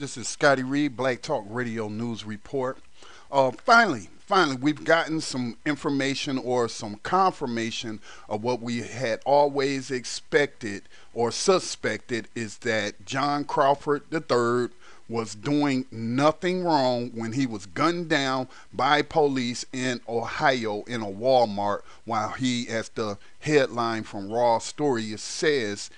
This is Scotty Reed, Black Talk Radio News Report. Finally, we've gotten some information or some confirmation of what we had always expected or suspected is that John Crawford III was doing nothing wrong when he was gunned down by police in Ohio in a Walmart while he, as the headline from Raw Story says,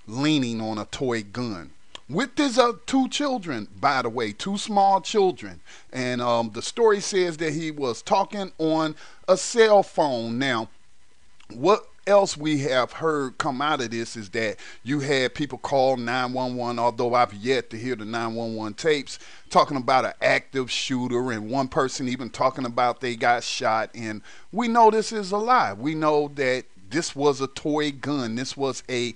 leaning on a toy gun with his two children, by the way, two small children. And the story says that he was talking on a cell phone. Now, what else we have heard come out of this is that you had people call 911, although I've yet to hear the 911 tapes, talking about an active shooter, and one person even talking about they got shot. And we know this is a lie. We know that this was a toy gun. This was a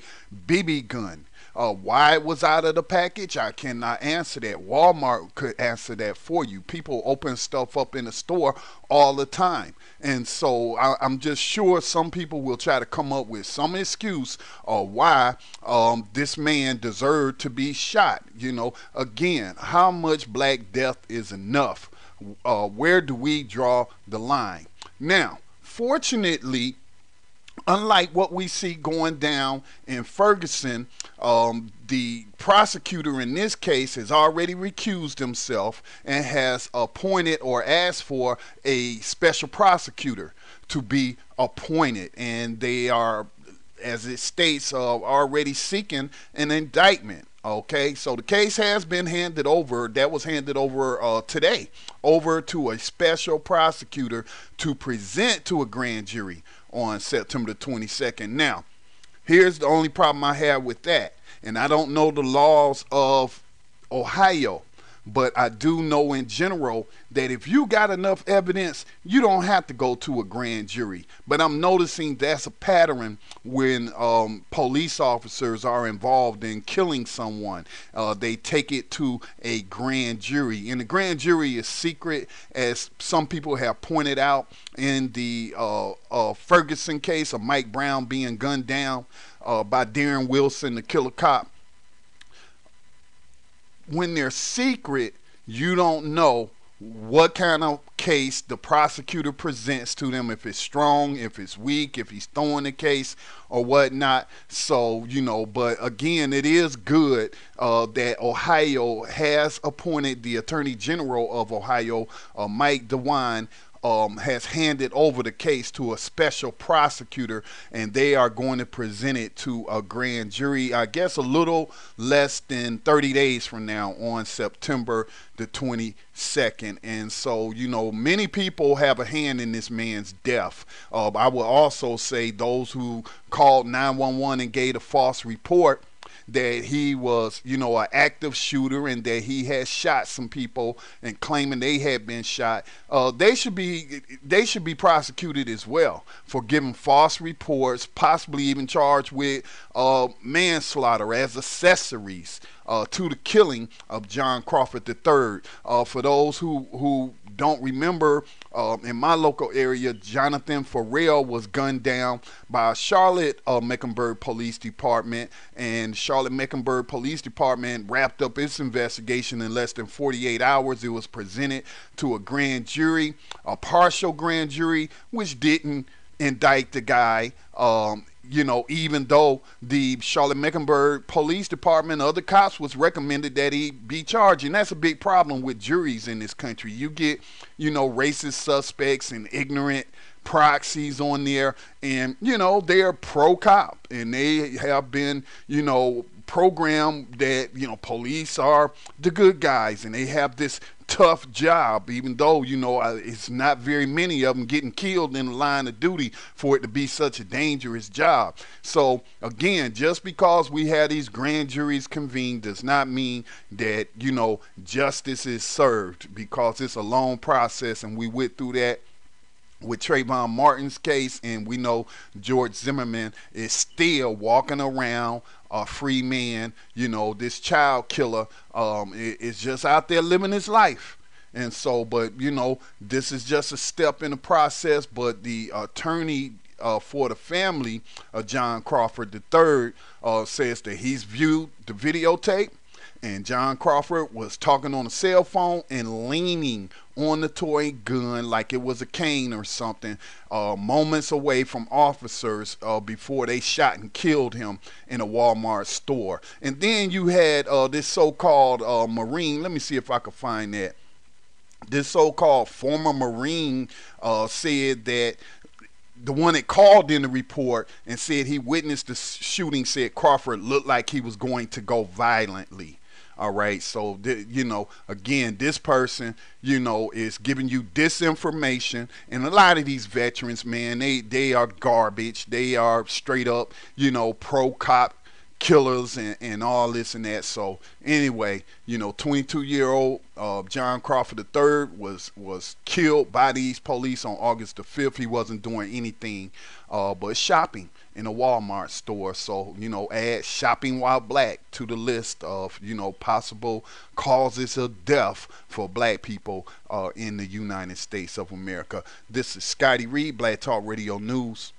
BB gun. Why it was out of the package, I cannot answer that. Walmart could answer that for you. People open stuff up in the store all the time. And so I'm just sure some people will try to come up with some excuse why this man deserved to be shot. You know, again, how much Black death is enough? Where do we draw the line? Now, fortunately, unlike what we see going down in Ferguson, the prosecutor in this case has already recused himself and has appointed or asked for a special prosecutor to be appointed. And they are, as it states, already seeking an indictment. Okay, so the case has been handed over. That was handed over today, over to a special prosecutor to present to a grand jury on September the 22nd. Now, here's the only problem I have with that. And I don't know the laws of Ohio, but I do know in general that if you got enough evidence, you don't have to go to a grand jury. But I'm noticing that's a pattern when police officers are involved in killing someone. They take it to a grand jury. And the grand jury is secret, as some people have pointed out in the Ferguson case of Mike Brown being gunned down by Darren Wilson, the killer cop. When they're secret, you don't know what kind of case the prosecutor presents to them, if it's strong, if it's weak, if he's throwing the case or whatnot. So, you know, but again, it is good that Ohio has appointed the Attorney General of Ohio, Mike DeWine, has handed over the case to a special prosecutor, and they are going to present it to a grand jury, I guess a little less than 30 days from now on September the 22nd. And so, you know, many people have a hand in this man's death. I will also say those who called 911 and gave a false report that he was, you know, an active shooter and that he had shot some people and claiming they had been shot. They should be prosecuted as well for giving false reports, possibly even charged with manslaughter as accessories to the killing of John Crawford III. For those who don't remember, in my local area, Jonathan Farrell was gunned down by Charlotte Mecklenburg Police Department, and Charlotte Mecklenburg Police Department wrapped up its investigation in less than 48 hours. It was presented to a grand jury, a partial grand jury, which didn't indict the guy. You know, even though the Charlotte Mecklenburg Police Department, other cops was recommended that he be charged. And that's a big problem with juries in this country. You get, you know, racist suspects and ignorant proxies on there, and, you know, they're pro-cop, and they have been, you know, programmed that, you know, police are the good guys and they have this tough job, even though, you know, it's not very many of them getting killed in the line of duty for it to be such a dangerous job. So again, just because we have these grand juries convened does not mean that, you know, justice is served, because it's a long process, and we went through that with Trayvon Martin's case, and we know George Zimmerman is still walking around a free man. You know, this child killer is just out there living his life. And so, but, you know, this is just a step in the process. But the attorney for the family of John Crawford III says that he's viewed the videotape, and John Crawford was talking on a cell phone and leaning on the toy gun like it was a cane or something, moments away from officers before they shot and killed him in a Walmart store. And then you had this so-called Marine. Let me see if I can find that. This so-called former Marine said that the one that called in the report and said he witnessed the shooting said Crawford looked like he was going to go violently. All right, so you know, again, this person, you know, is giving you disinformation, and a lot of these veterans, man, they are garbage. They are straight up, you know, pro cop killers and all this and that. So anyway, you know, 22-year-old John Crawford III was killed by these police on August the 5th. He wasn't doing anything but shopping in a Walmart store. So, you know, add shopping while black to the list of, you know, possible causes of death for black people in the United States of America. This is Scotty Reed, Black Talk Radio News.